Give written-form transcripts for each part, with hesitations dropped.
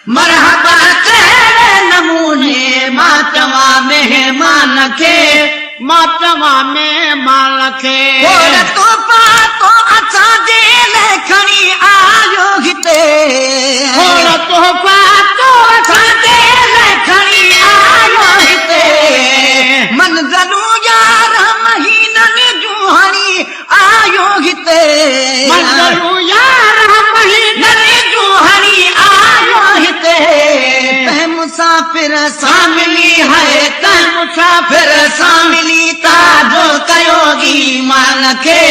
मरहबा कहिड़े नमूने मां चवां मेहमान खे तो पातो असांजे लाइ खणी आयो हिते तो पातो असांजे लाइ खणी आयो हिते मंज़रूं 11 महीननि जूं हणी आयो हिते मंज़रूं 11 महीननि जूं हणी आयो हिते तंहिं मुसाफ़िर सां मिली है तंहिं मुसाफ़िर सां मिली ताजो कयो ईमान खे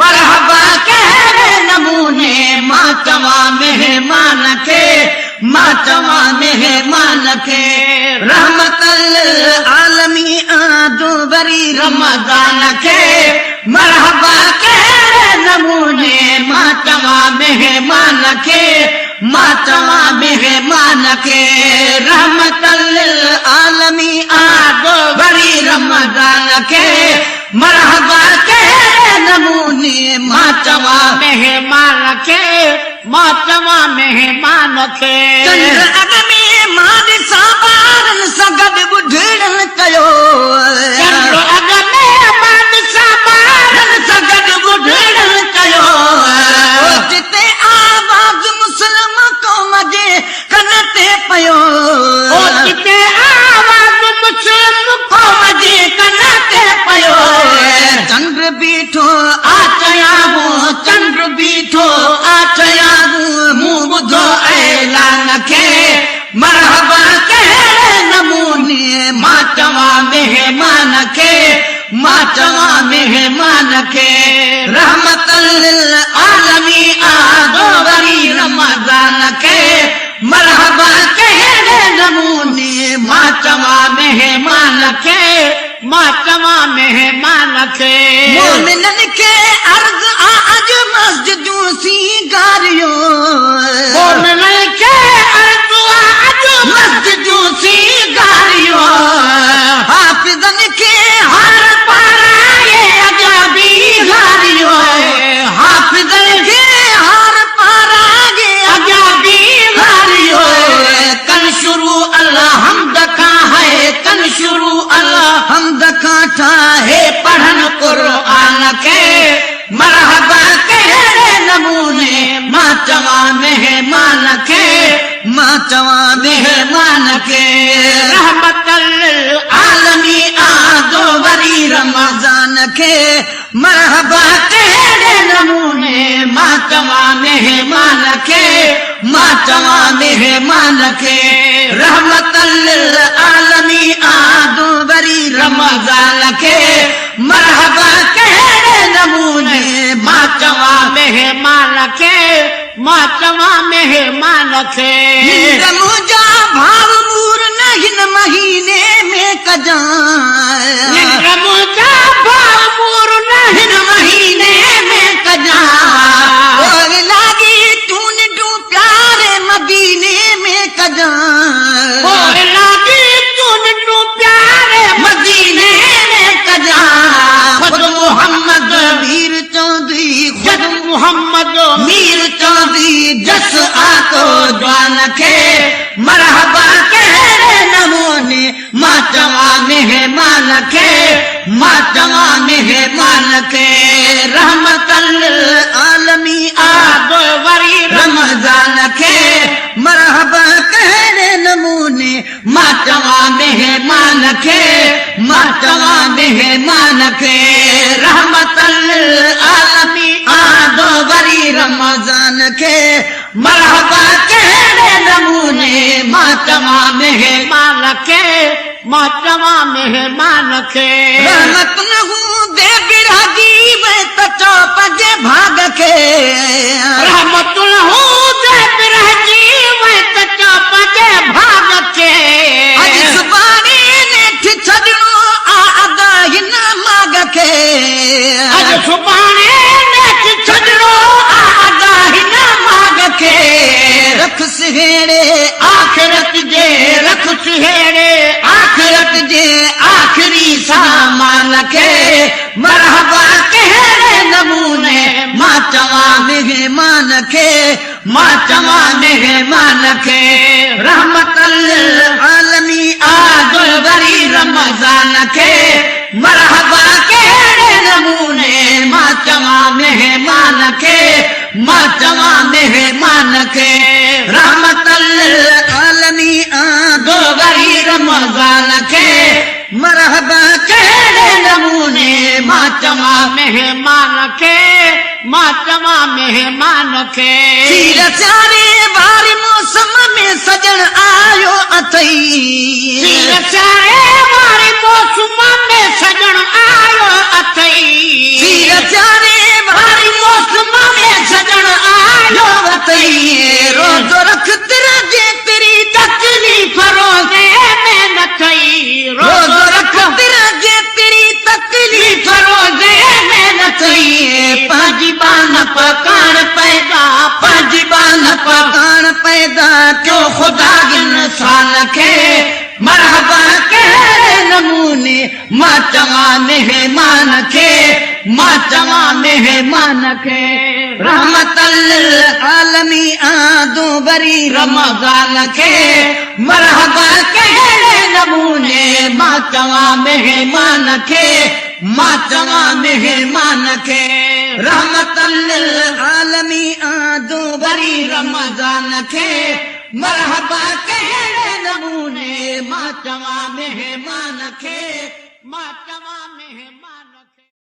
मरहबा कहिड़े नमूने मां चवां मेहमान खे रहमतल आलमीन जो वरी रमज़ान खे मरहबा कहिड़े नमूने मां चवां मेहमान खे रहमतल आलमीन जो वरी रमज़ान खे मरहबा कहिड़े नमूने मां चवां मेहमान खे चंद्र अॻ में मां ॾिसां ॿारनि सां गॾु ॿुधड़नि कयो चंद्र अॻ में मां ॾिसां ॿारनि सां गॾु ॿुधड़नि कयो जिते आवाज़ मुस्लिम क़ौम जे कन ते पियो जिते आवाज़ मुस्लिम क़ौम जे कन ते पियो चंद्र बीठो आ चयां चंद्र बीठो आ चयां मूं ॿुधो ऐलान खे मरहबा कहिड़े नमूने मां चवां मेहमान खे रहमतल आलमीन जो वरी रमज़ान खे मरहबा कहिड़े नमूने मां चवां मेहमान खे मोमिननि खे अर्ज़ अॼ मस्जिदूं सींगारियो मोमिननि खे अर्ज़ अॼ मस्जिदूं सींगारियो हाफ़िज़नि खे हर पाराए अॻियां बीहारियो हाफ़िज़नि खे हर पाराए अॻियां बीहारियो कन शुरू अल्लाह हमद खां है कन शुरू अल्लाह हमद खां ठाहे पढ़नि क़ुर्आन खे मरहबा कहिड़े नमूने मां चवां मेहमान खे रहमतल आलमीन जो वरी रमज़ान खे मरहबा कहिड़े नमूने मां चवां मेहमान खे रहमतल आलमीन जो वरी रमज़ान खे मरहबा कहिड़े नमूने मां चवां मेहमान खे मुंहिंजा भाव मूर न हिन महीने में कजां मुंहिंजा भाव मूर न हिन महीने में कजां लागी तूं निंडूं प्यारे मदीने में कजां लागी तूं निंडूं प्यारे मदीने में कजां खुद मोहम्मद मीर चौधरी खुद मोहम्मद मीर चौधरी जस आतो जवान खे मरहबा कहिड़े नमूने मां चवां मेहमान खे रहमतल आलमीन जो वरी रमज़ान खे मरहबा कहिड़े नमूने मां चवां मेहमान खे रहमतल आलमीन जो वरी रमज़ान खे मरहबा कहिड़े नमूने मां चवां मेहमान खे रहमत न हूं दे बिरहगी वे त चौप जे भाग खे रहमत न हूं दे बिरहगी वे त चौप जे भाग खे अॼ सुभाणे नेठ छॾणो आदा हिन माग खे अॼ सुभाणे नेठ छॾणो आदा हिन माग खे रख सुहेड़े आख़िरत जे रख सुहेड़े आख़िरत जे आख़िरी सामान खे मरहबा कहिड़े नमूने मां चवां मेहमान खे मां चवां मेहमान खे रहमतल आलमी आदो वरी रमज़ान खे मरहबा कहिड़े नमूने मां चवां मेहमान खे मां चवां मेहमान खे रहमतल आलमी आदो वरी रमज़ान खे मरहबा कहिड़े नमूने मां चवां मेहमान खे मां चवां मेहमान खे खीर चारे वारे मौसम में सजण आयो अथई खीर चारे वारे मौसम में सजण आयो अथई खीर चारे वारे मौसम में सजण आयो अथई रोज़ो रख तेरा जे तेरी तकलीफ़ रोज़े में न थई रोज़ो रख तेरा जे तेरी तकलीफ़ रोज़े में न थई पंहिंजी बान पकान पैदा पंहिंजी बान पकान पैदा क्यों ख़ुदा इंसान खे मरहबा कहिड़े नमूने मां चवां मेहमान खे मां चवां मेहमान खे रहमतल आलमी आदो वरी रमज़ान खे मरहबा कहिड़े नमूने मां चवां मेहमान खे मां चवां मेहमान खे रहमतल आलमी आदो वरी रमज़ान खे मरहबा कहिड़े नमूने मां चवां मेहमान खे मां चवां मेहमान